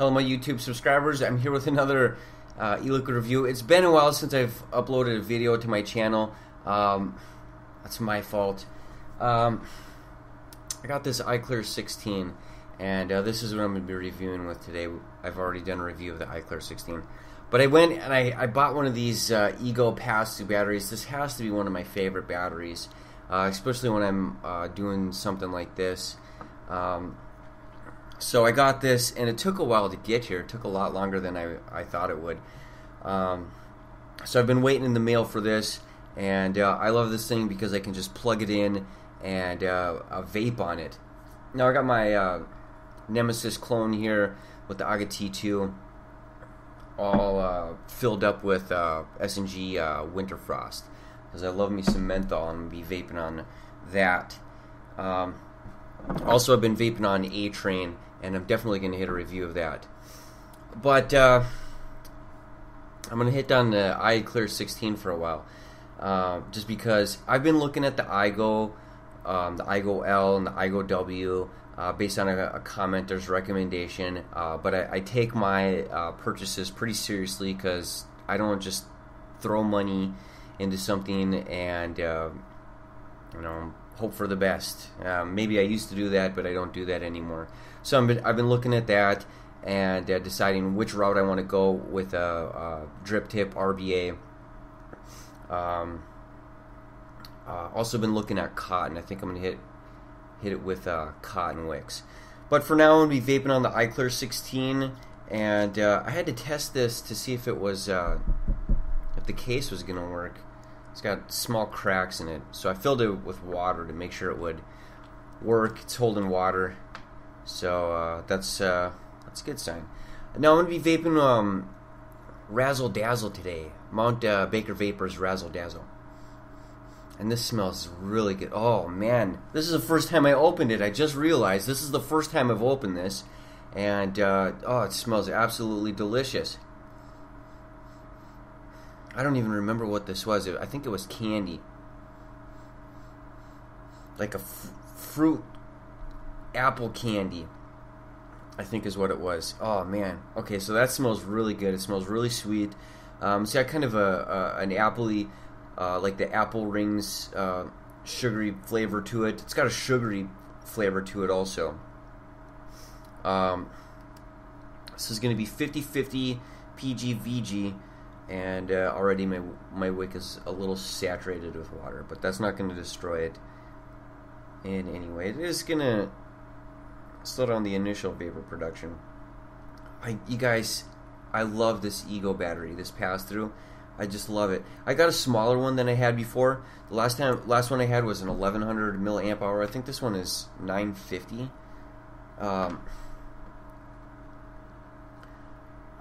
Hello my YouTube subscribers, I'm here with another e-liquid review. It's been a while since I've uploaded a video to my channel. That's my fault. I got this iClear 16 and this is what I'm going to be reviewing with today. I've already done a review of the iClear 16. But I went and I bought one of these Ego pass-through batteries. This has to be one of my favorite batteries, especially when I'm doing something like this. So I got this, and it took a while to get here. It took a lot longer than I thought it would. So I've been waiting in the mail for this, and I love this thing because I can just plug it in and vape on it. Now I got my Nemesis clone here with the AGA T2 all filled up with S&G Winter Frost, because I love me some menthol. I'm going to be vaping on that. Also, I've been vaping on A-Train, and I'm definitely going to hit a review of that. But I'm going to hit on the iClear 16 for a while, just because I've been looking at the iGo L and the iGo W based on a commenter's recommendation. But I take my purchases pretty seriously, because I don't just throw money into something and hope for the best. Maybe I used to do that, but I don't do that anymore. So I've been looking at that and deciding which route I want to go with a drip tip RBA. Also been looking at cotton. I think I'm gonna hit it with cotton wicks. But for now, I'm gonna be vaping on the iClear 16, and I had to test this to see if it was if the case was gonna work. It's got small cracks in it, so I filled it with water to make sure it would work. It's holding water, so that's a good sign. Now I'm going to be vaping Razzle Dazzle today, Mount Baker Vapors Razzle Dazzle, and this smells really good. Oh man, this is the first time I opened it. I just realized this is the first time I've opened this, and oh, it smells absolutely delicious. I don't even remember what this was. I think it was candy. Like a fruit apple candy, I think is what it was. Oh man. Okay, so that smells really good. It smells really sweet. It's got kind of an appley, like the apple rings, sugary flavor to it. It's got a sugary flavor to it also. This is going to be 50-50 PG-VG. And already my wick is a little saturated with water, but that's not going to destroy it in any way. It is going to slow down the initial vapor production. You guys, I love this Ego battery, this pass-through. I just love it. I got a smaller one than I had before. The last one I had was an 1100 milliamp hour. I think this one is 950.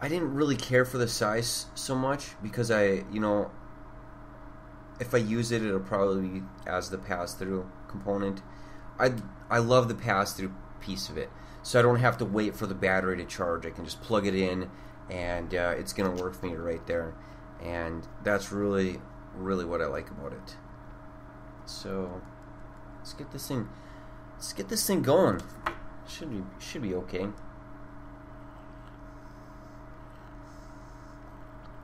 I didn't really care for the size so much, because if I use it, it'll probably be as the pass-through component. I love the pass-through piece of it, so I don't have to wait for the battery to charge. I can just plug it in, and it's gonna work for me right there, and that's really, really what I like about it. So let's get this thing going. Should be okay.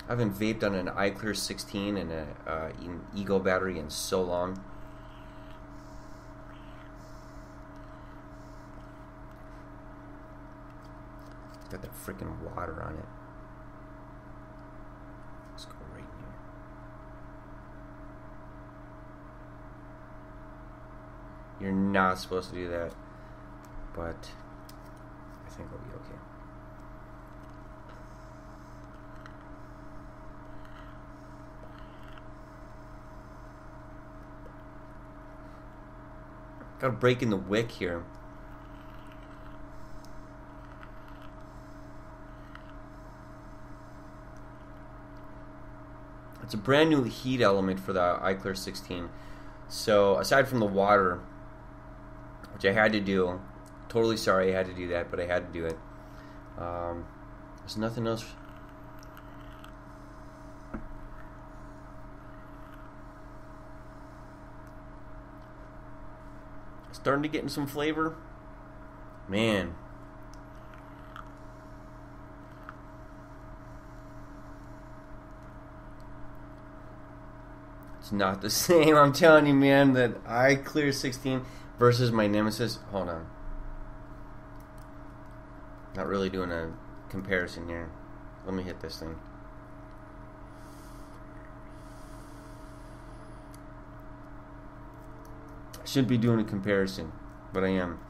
I haven't vaped on an iClear 16 and an Ego battery in so long. It's got that freaking water on it. Let's go right here. You're not supposed to do that, but I think it'll be okay. Got a break in the wick here. It's a brand new heat element for the iClear 16. So aside from the water, which I had to do, totally sorry I had to do that, but I had to do it. There's nothing else. Starting to get in some flavor. Man. It's not the same. I'm telling you, man. That iClear 16 versus my Nemesis. Hold on. Not really doing a comparison here. Let me hit this thing. I should be doing a comparison, but I am.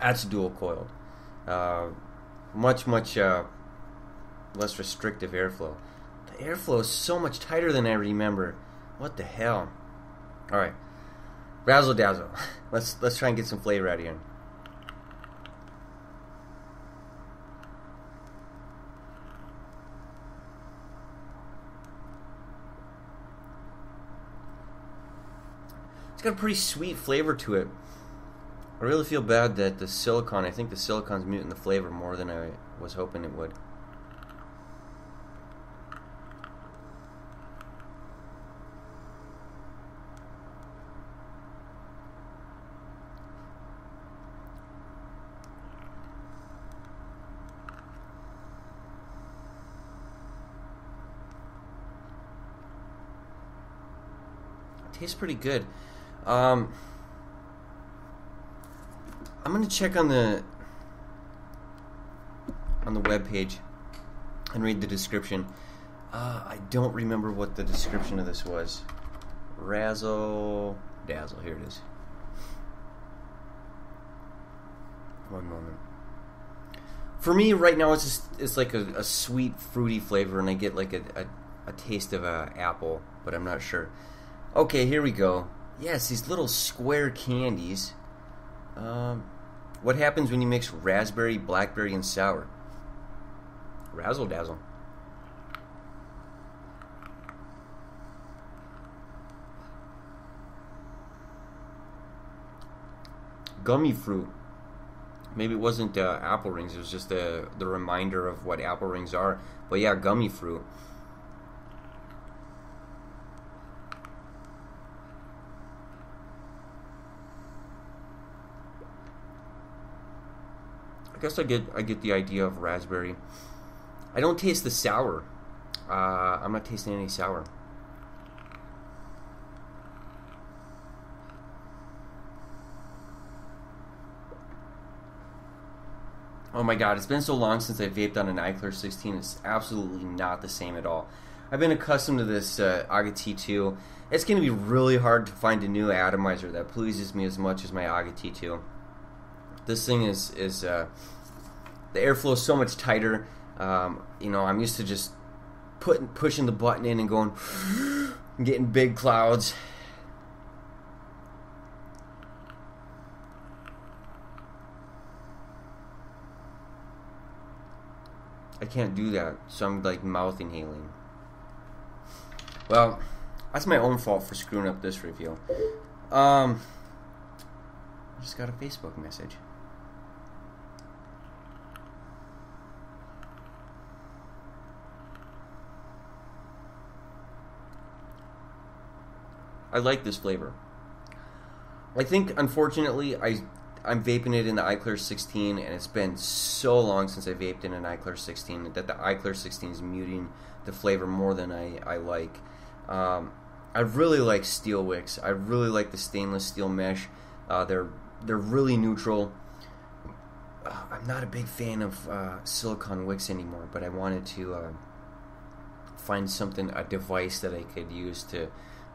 That's dual coiled. Much less restrictive airflow. The airflow is so much tighter than I remember. What the hell? All right, Razzle Dazzle. Let's try and get some flavor out of here. It's got a pretty sweet flavor to it. I really feel bad that the silicone, I think the silicone's muting the flavor more than I was hoping it would. It tastes pretty good. I'm gonna check on the web page and read the description. I don't remember what the description of this was. Razzle Dazzle. Here it is. One moment. For me, right now, it's like a sweet, fruity flavor, and I get like a taste of apple, but I'm not sure. Okay, here we go. Yes, these little square candies. What happens when you mix raspberry, blackberry, and sour? Razzle Dazzle. Gummy fruit. Maybe it wasn't apple rings. It was just the reminder of what apple rings are. But yeah, gummy fruit. I guess I get the idea of raspberry. I don't taste the sour. I'm not tasting any sour. Oh my god, it's been so long since I vaped on an iClear 16. It's absolutely not the same at all. I've been accustomed to this AGA T2. It's going to be really hard to find a new atomizer that pleases me as much as my AGA T2. This thing is the airflow is so much tighter. You know, I'm used to just pushing the button in and going, and getting big clouds. I can't do that, so I'm like mouth inhaling. Well, that's my own fault for screwing up this review. I just got a Facebook message. I like this flavor. I think, unfortunately, I'm vaping it in the iClear 16, and it's been so long since I vaped in an iClear 16 that the iClear 16 is muting the flavor more than I like. I really like steel wicks. I really like the stainless steel mesh. They're really neutral. I'm not a big fan of silicone wicks anymore, but I wanted to find a device that I could use to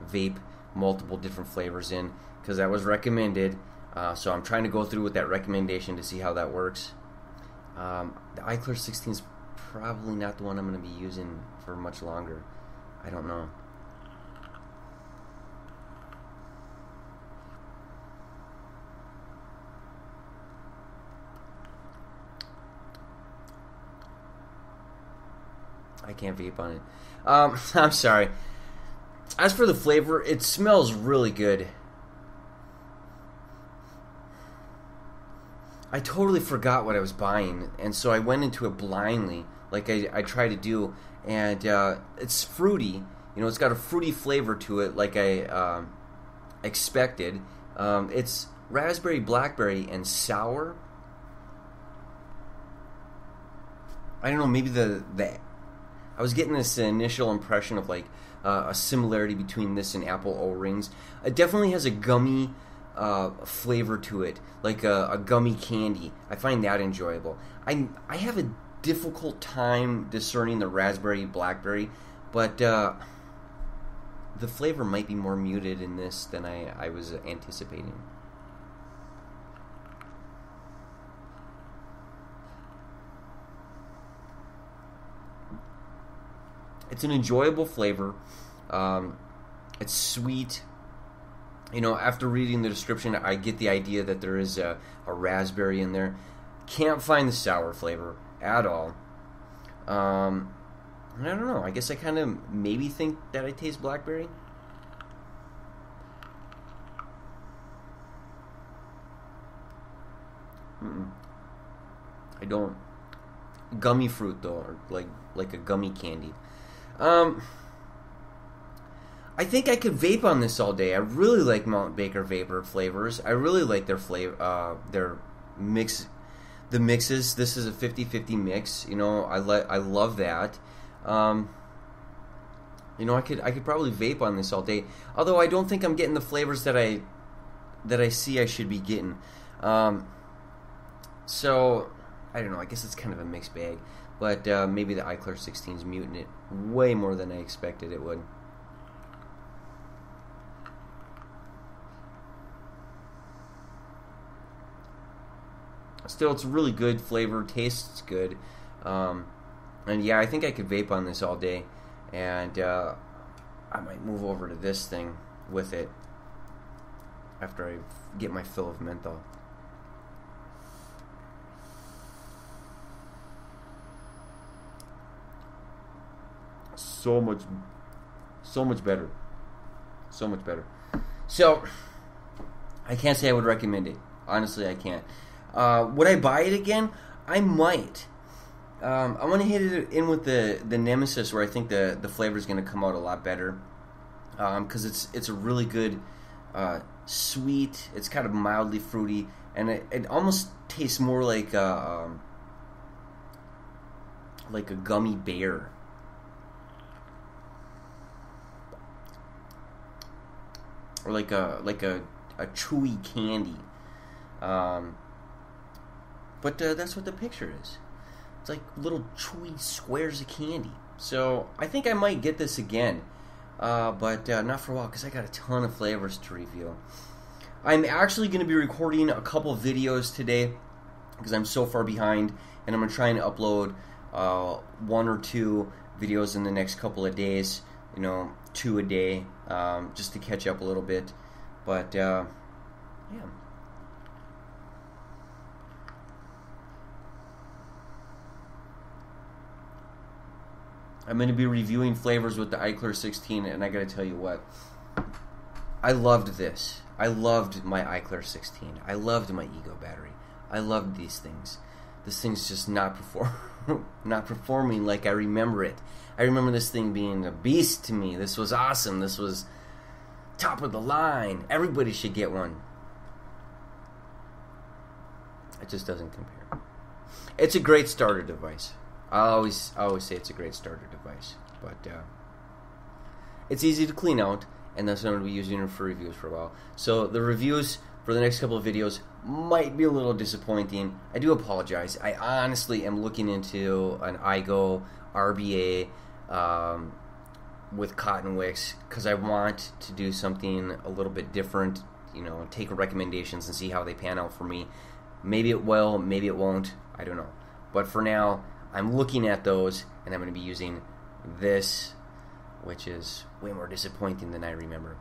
vape multiple different flavors in, because that was recommended. So I'm trying to go through with that recommendation to see how that works. The iClear 16 is probably not the one I'm going to be using for much longer. I don't know. I can't vape on it. I'm sorry. As for the flavor, it smells really good. I totally forgot what I was buying, and so I went into it blindly, like I try to do, and it's fruity. You know, it's got a fruity flavor to it, like I expected. It's raspberry, blackberry, and sour. I don't know, maybe the I was getting this initial impression of like a similarity between this and apple O-rings. It definitely has a gummy flavor to it, like a gummy candy. I find that enjoyable. I have a difficult time discerning the raspberry blackberry, but the flavor might be more muted in this than I was anticipating. It's an enjoyable flavor. It's sweet. You know, after reading the description, I get the idea that there is a raspberry in there. Can't find the sour flavor at all. I don't know. I guess I kind of maybe think that I taste blackberry. I don't. Gummy fruit though, or like a gummy candy. I think I could vape on this all day. I really like Mount Baker Vapor flavors. I really like their their mix, the mixes. This is a 50-50 mix. You know, I love that. You know, I could probably vape on this all day. Although I don't think I'm getting the flavors that I see I should be getting. So I don't know. I guess it's kind of a mixed bag. But maybe the iClear 16 is muting it way more than I expected it would. Still, it's really good flavor, tastes good, and yeah, I think I could vape on this all day, and I might move over to this thing with it after I get my fill of menthol. So much better, so much better. So I can't say I would recommend it. Honestly, I can't. Would I buy it again? I might. I want to hit it in with the Nemesis, where I think the flavor is going to come out a lot better, because it's a really good sweet. It's kind of mildly fruity, and it almost tastes more like a gummy bear. Or like a chewy candy. But that's what the picture is. It's like little chewy squares of candy. So I think I might get this again, but not for a while, because I got a ton of flavors to review. I'm actually going to be recording a couple videos today, because I'm so far behind, and I'm going to try and upload 1 or 2 videos in the next couple of days. You know, 2 a day, just to catch up a little bit. But yeah. I'm going to be reviewing flavors with the iClear 16, and I got to tell you what, I loved this. I loved my iClear 16. I loved my Ego battery. I loved these things. This thing's just not performing like I remember it. I remember this thing being a beast to me. This was awesome. This was top of the line. Everybody should get one. It just doesn't compare. It's a great starter device. I always say it's a great starter device, but it's easy to clean out, and that's what I'm going to be using it for reviews for a while. So the reviews for the next couple of videos might be a little disappointing. I do apologize. I honestly am looking into an iGo RBA with cotton wicks, because I want to do something a little bit different, you know, take recommendations and see how they pan out for me. Maybe it will, maybe it won't, I don't know. But for now, I'm looking at those, and I'm going to be using this, which is way more disappointing than I remember.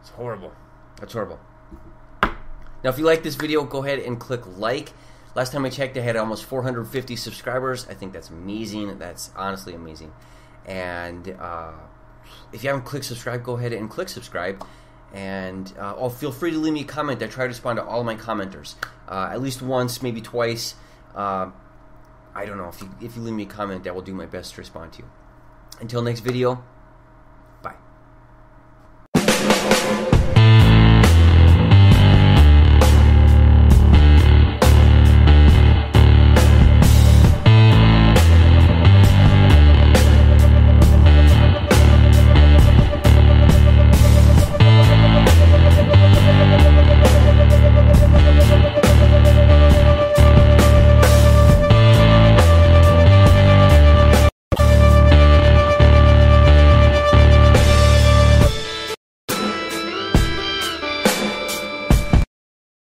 It's horrible. That's horrible. Now, if you like this video, go ahead and click like. Last time I checked, I had almost 450 subscribers. I think that's amazing. That's honestly amazing. And if you haven't clicked subscribe, go ahead and click subscribe. And feel free to leave me a comment. I try to respond to all of my commenters. At least once, maybe twice. I don't know. If you leave me a comment, I will do my best to respond to you. Until next video, bye.